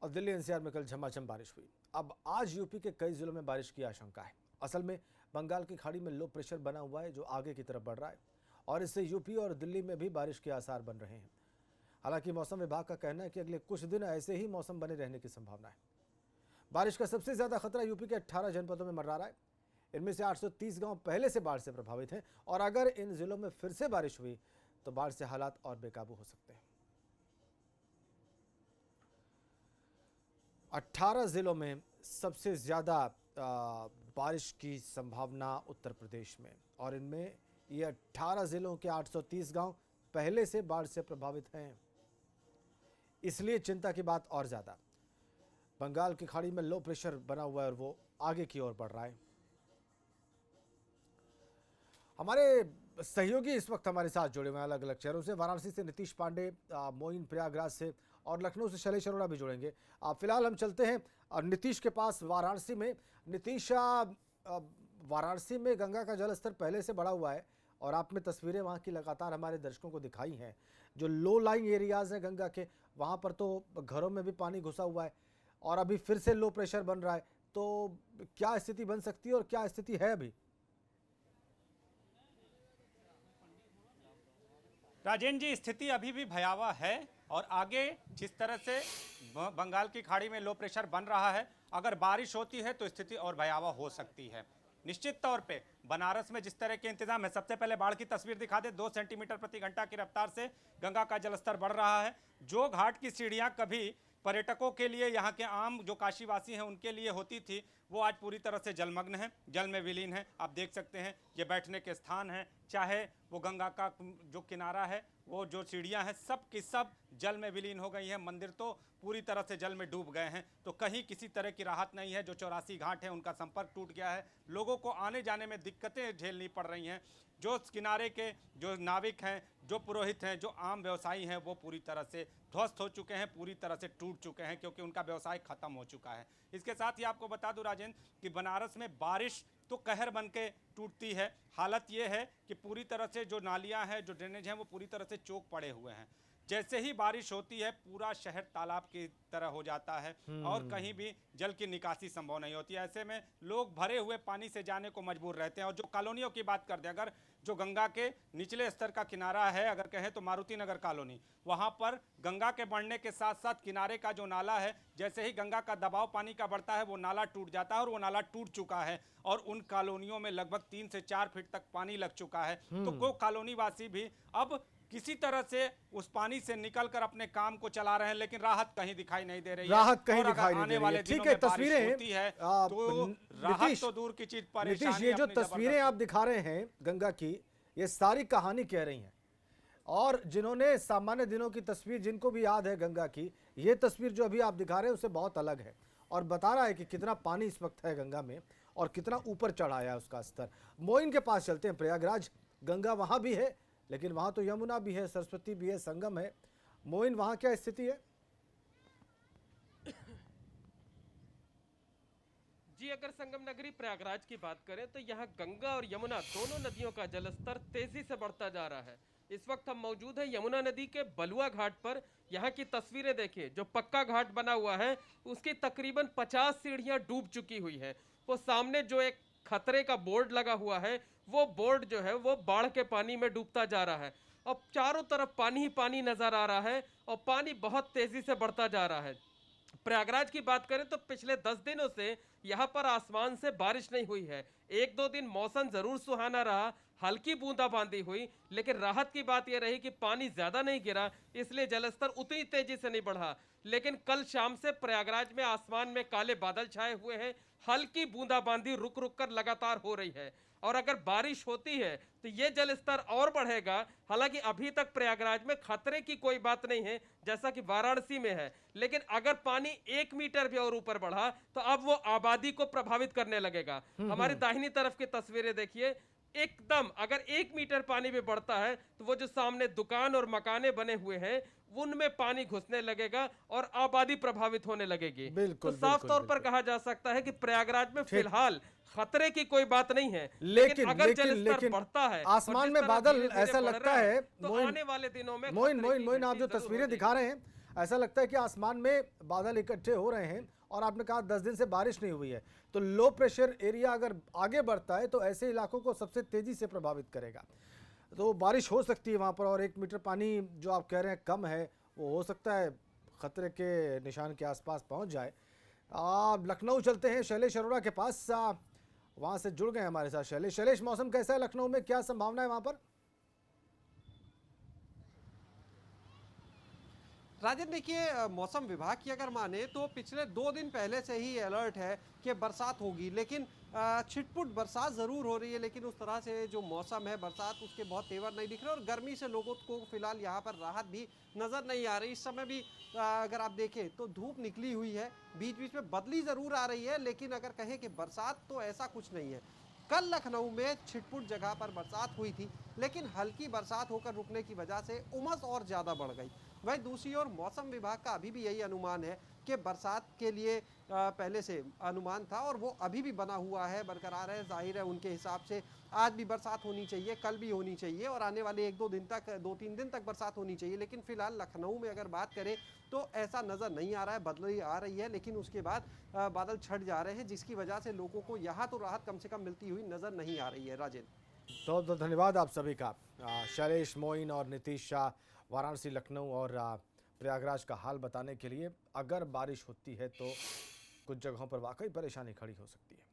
और दिल्ली एनसीआर में कल झमाझम बारिश हुई। अब आज यूपी के कई जिलों में बारिश की आशंका है। असल में बंगाल की खाड़ी में लो प्रेशर बना हुआ है जो आगे की तरफ बढ़ रहा है और इससे यूपी और दिल्ली में भी बारिश के आसार बन रहे हैं। हालांकि मौसम विभाग का कहना है कि अगले कुछ दिन ऐसे ही मौसम बने रहने की संभावना है। बारिश का सबसे ज्यादा खतरा यूपी के 18 जनपदों में मंडरा रहा है। इनमें से 830 गांव पहले से बाढ़ से प्रभावित हैं और अगर इन जिलों में फिर से बारिश हुई तो बाढ़ से हालात और बेकाबू हो सकते हैं। 18 जिलों में सबसे ज्यादा बारिश की संभावना उत्तर प्रदेश में और इनमें ये 18 जिलों के 830 गांव पहले से बाढ़ से प्रभावित हैं। इसलिए चिंता की बात और ज्यादा। बंगाल की खाड़ी में लो प्रेशर बना हुआ है और वो आगे की ओर बढ़ रहा है। हमारे सहयोगी इस वक्त हमारे साथ जुड़े हुए हैं अलग अलग शहरों से। वाराणसी से नीतीश पांडे, मोइन प्रयागराज से और लखनऊ से शैलेश अरोड़ा भी जुड़ेंगे। फिलहाल हम चलते हैं और नीतीश के पास वाराणसी में। नीतीश, वाराणसी में गंगा का जलस्तर पहले से बढ़ा हुआ है और आपने तस्वीरें वहाँ की लगातार हमारे दर्शकों को दिखाई हैं। जो लो लाइंग एरियाज हैं गंगा के, वहाँ पर तो घरों में भी पानी घुसा हुआ है और अभी फिर से लो प्रेशर बन रहा है। तो क्या स्थिति बन सकती है और क्या स्थिति है अभी? राजेंद्र जी, स्थिति अभी भी भयावह है और आगे जिस तरह से बंगाल की खाड़ी में लो प्रेशर बन रहा है, अगर बारिश होती है तो स्थिति और भयावह हो सकती है। निश्चित तौर पे बनारस में जिस तरह के इंतजाम है, सबसे पहले बाढ़ की तस्वीर दिखा दे। 2 सेंटीमीटर प्रति घंटा की रफ्तार से गंगा का जलस्तर बढ़ रहा है। जो घाट की सीढ़ियां कभी पर्यटकों के लिए, यहाँ के आम जो काशीवासी हैं उनके लिए होती थी, वो आज पूरी तरह से जलमग्न है, जल में विलीन है। आप देख सकते हैं ये बैठने के स्थान हैं, चाहे वो गंगा का जो किनारा है, वो जो सीढ़ियां हैं, सब की सब जल में विलीन हो गई हैं। मंदिर तो पूरी तरह से जल में डूब गए हैं। तो कहीं किसी तरह की राहत नहीं है। जो 84 घाट हैं उनका संपर्क टूट गया है। लोगों को आने जाने में दिक्कतें झेलनी पड़ रही हैं। जो किनारे के जो नाविक हैं, जो पुरोहित हैं, जो आम व्यवसायी हैं, वो पूरी तरह से ध्वस्त हो चुके हैं, पूरी तरह से टूट चुके हैं, क्योंकि उनका व्यवसाय खत्म हो चुका है। इसके साथ ही आपको बता दूं राजेंद्र कि बनारस में बारिश तो कहर बन के टूटती है। हालत ये है कि पूरी तरह से जो नालियां हैं, जो ड्रेनेज हैं, वो पूरी तरह से चौक पड़े हुए हैं। जैसे ही बारिश होती है पूरा शहर तालाब की तरह हो जाता है और कहीं भी जल की निकासी संभव नहीं होती है। ऐसे में लोग भरे हुए पानी से जाने को मजबूर रहते हैं। और जो कॉलोनियों की बात करते हैं, अगर जो गंगा के निचले स्तर का किनारा है, अगर कहें तो मारुति नगर कॉलोनी, वहां पर गंगा के बढ़ने के साथ साथ किनारे का जो नाला है, जैसे ही गंगा का दबाव पानी का बढ़ता है वो नाला टूट जाता है और वो नाला टूट चुका है और उन कॉलोनियों में लगभग 3 से 4 फीट तक पानी लग चुका है। तो वो कॉलोनी वासी भी अब किसी तरह से उस पानी से निकलकर अपने काम को चला रहे हैं, लेकिन राहत कहीं दिखाई नहीं दे रही है। राहत कहीं दिखाई नहीं दे रही है। ठीक है, तस्वीरें होती है तो राहत तो दूर की चीज, परेशानी। नीतीश, ये जो तस्वीरें आप दिखा रहे हैं गंगा की, ये सारी कहानी कह रही हैं। और जिन्होंने सामान्य दिनों की तस्वीर, जिनको भी याद है गंगा की, ये तस्वीर जो अभी आप दिखा रहे हैं उससे बहुत अलग है और बता रहा है कि कितना पानी इस वक्त है गंगा में और कितना ऊपर चढ़ा है उसका स्तर। मोइन के पास चलते हैं। प्रयागराज गंगा वहां भी है, लेकिन वहां तो यमुना भी है, सरस्वती भी है, संगम है। मोइन, वहां क्या स्थिति है? जी, अगर संगम नगरी प्रयागराज की बात करें तो यहाँ गंगा और यमुना दोनों नदियों का जलस्तर तेजी से बढ़ता जा रहा है। इस वक्त हम मौजूद हैं यमुना नदी के बलुआ घाट पर। यहाँ की तस्वीरें देखिए। जो पक्का घाट बना हुआ है उसकी तकरीबन 50 सीढ़ियां डूब चुकी हुई है। वो सामने जो एक खतरे का बोर्ड लगा हुआ है, वो बोर्ड जो है वो बाढ़ के पानी में डूबता जा रहा है और चारों तरफ पानी ही पानी नजर आ रहा है और पानी बहुत तेजी से बढ़ता जा रहा है। प्रयागराज की बात करें तो पिछले 10 दिनों से यहाँ पर आसमान से बारिश नहीं हुई है। 1-2 दिन मौसम जरूर सुहाना रहा, हल्की बूंदाबांदी हुई, लेकिन राहत की बात यह रही कि पानी ज्यादा नहीं गिरा, इसलिए जलस्तर उतनी तेजी से नहीं बढ़ा। लेकिन कल शाम से प्रयागराज में आसमान में काले बादल छाए हुए हैं, हल्की बूंदाबांदी रुक रुक कर लगातार हो रही है और अगर बारिश होती है तो ये जलस्तर और बढ़ेगा। हालांकि अभी तक प्रयागराज में खतरे की कोई बात नहीं है जैसा कि वाराणसी में है, लेकिन अगर पानी 1 मीटर भी और ऊपर बढ़ा तो अब वो आबादी को प्रभावित करने लगेगा। हमारी दाहिनी तरफ की तस्वीरें देखिए। एकदम अगर 1 मीटर पानी भी बढ़ता है तो वो जो सामने दुकान और मकाने बने हुए हैं उनमें पानी घुसने लगेगा और आबादी प्रभावित होने लगेगी। बिल्कुल, तो साफ तौर पर कहा जा सकता है कि प्रयागराज में फिलहाल खतरे की कोई बात नहीं है, लेकिन अगर जलस्तर बढ़ता है, आसमान में बादल ऐसा लगता है। तो आने वाले दिनों में मोइन, आप जो तस्वीरें दिखा रहे हैं, ऐसा लगता है कि आसमान में बादल इकट्ठे हो रहे हैं और आपने कहा 10 दिन से बारिश नहीं हुई है, तो लो प्रेशर एरिया अगर आगे बढ़ता है तो ऐसे इलाकों को सबसे तेज़ी से प्रभावित करेगा। तो बारिश हो सकती है वहाँ पर, और 1 मीटर पानी जो आप कह रहे हैं कम है, वो हो सकता है खतरे के निशान के आसपास पहुँच जाए। लखनऊ चलते हैं शैलेश अरोड़ा के पास, वहाँ से जुड़ गए हमारे साथ शैलेश। मौसम कैसा है लखनऊ में, क्या संभावना है वहाँ पर? राजन देखिए, मौसम विभाग की अगर माने तो पिछले 2 दिन पहले से ही अलर्ट है कि बरसात होगी, लेकिन छिटपुट बरसात ज़रूर हो रही है, लेकिन उस तरह से जो मौसम है बरसात उसके बहुत तेवर नहीं दिख रहे और गर्मी से लोगों को फिलहाल यहाँ पर राहत भी नज़र नहीं आ रही। इस समय भी अगर आप देखें तो धूप निकली हुई है, बीच बीच में बदली ज़रूर आ रही है, लेकिन अगर कहें कि बरसात तो ऐसा कुछ नहीं है। कल लखनऊ में छिटपुट जगह पर बरसात हुई थी, लेकिन हल्की बरसात होकर रुकने की वजह से उमस और ज़्यादा बढ़ गई। वहीं दूसरी ओर मौसम विभाग का अभी भी यही अनुमान है कि बरसात के लिए पहले से अनुमान था और वो अभी भी बना हुआ है, बरकरार है। जाहिर है उनके हिसाब से आज भी बरसात होनी चाहिए, कल भी होनी चाहिए और आने वाले 2-3 दिन तक बरसात होनी चाहिए। लेकिन फिलहाल लखनऊ में अगर बात करें तो ऐसा नज़र नहीं आ रहा है, बदली आ रही है, लेकिन उसके बाद बादल छट जा रहे हैं, जिसकी वजह से लोगों को यहाँ तो राहत कम से कम मिलती हुई नज़र नहीं आ रही है। राजेंद्र, बहुत बहुत धन्यवाद आप सभी का। शैलेश, मोइन और नीतीश शाह वाराणसी, लखनऊ और प्रयागराज का हाल बताने के लिए। अगर बारिश होती है तो कुछ जगहों पर वाकई परेशानी खड़ी हो सकती है।